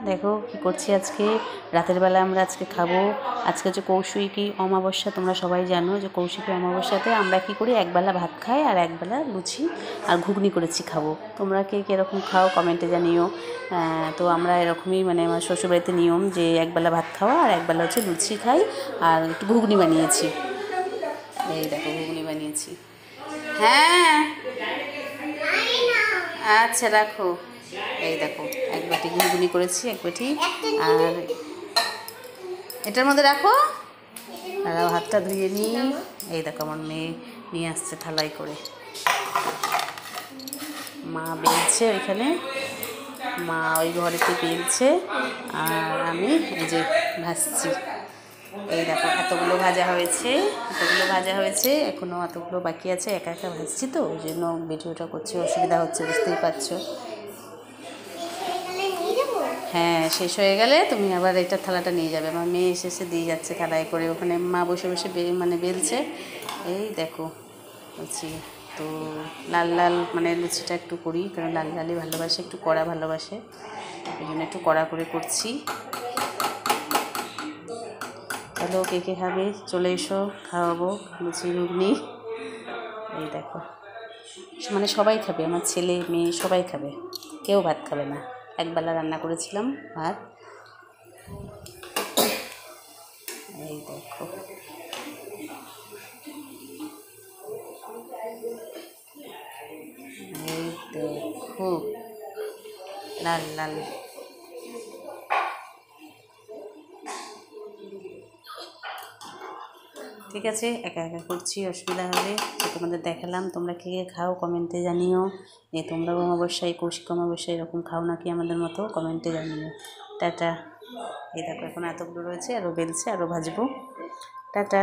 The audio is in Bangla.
দেখো কি করছি আজকে। রাতের বেলা আমরা আজকে খাবো। আজকে হচ্ছে কৌশিকী অমাবস্যা, তোমরা সবাই জানো যে কৌশিকী অমাবস্যাতে আমরা কি করি, একবেলা ভাত খাই আর একবেলা লুচি আর ঘুগনি করেছি খাবো। তোমরা কে কীরকম খাও কমেন্টে জানিও। তো আমরা এরকমই মানে আমার শ্বশুরবাড়িতে নিয়ম যে একবেলা ভাত খাওয়া আর একবেলা হচ্ছে লুচি খাই আর একটু ঘুগনি বানিয়েছি। এই দেখো ঘুগনি বানিয়েছি। হ্যাঁ আচ্ছা রাখো। এই দেখো এক বাটি ঘুগনি করেছি, এক বাটি। আর এটার মধ্যে রাখো। আর হাতটা ধুয়ে নিই। এই দেখো আমার মেয়ে নিয়ে আসছে থালাই করে। মা বেলছে ওইখানে, মা ওই ঘরেতে বেলছে আর আমি এই যে ভাজছি। এই দেখো এতগুলো ভাজা হয়েছে, এখনও এতগুলো বাকি আছে। একা একা ভাজছি তো ওই জন্য ভিডিওটা করছি, অসুবিধা হচ্ছে, বুঝতেই পারছো। হ্যাঁ শেষ হয়ে গেলে তুমি আবার এটা থালাটা নিয়ে যাবে। আমার মেয়ে এসে দিয়ে যাচ্ছে থালায় করে, ওখানে মা বসে বসে মানে বেলছে। এই দেখো বলছি তো লাল লাল মানে লুচিটা একটু করি, কারণ লাল লালই ভালোবাসে, একটু কড়া ভালোবাসে, এই জন্য একটু কড়া করে করছি। হ্যালো, কে কে খাবে চলে এসো, খাওয়াবো লুচি ঘুগনি। এই দেখো মানে সবাই খাবে, আমার ছেলে মেয়ে সবাই খাবে, কেউ ভাত খাবে না। একবেলা রান্না করেছিলাম ভাত। এই দেখো এই দেখো লাল লাল। ঠিক আছে, একা একা করছি, অসুবিধা হবে তো তোমাদের দেখালাম। তোমরা কে খাও কমেন্টে জানিও। তোমরাও অমাবস্যায় কৌশিক অমাবস্যায় এরকম খাও নাকি আমাদের মতো, কমেন্টে জানিও। টাটা। এই দেখো এখন এতগুলো রয়েছে, আরও বেলছে, আরও ভাজবো। টাটা।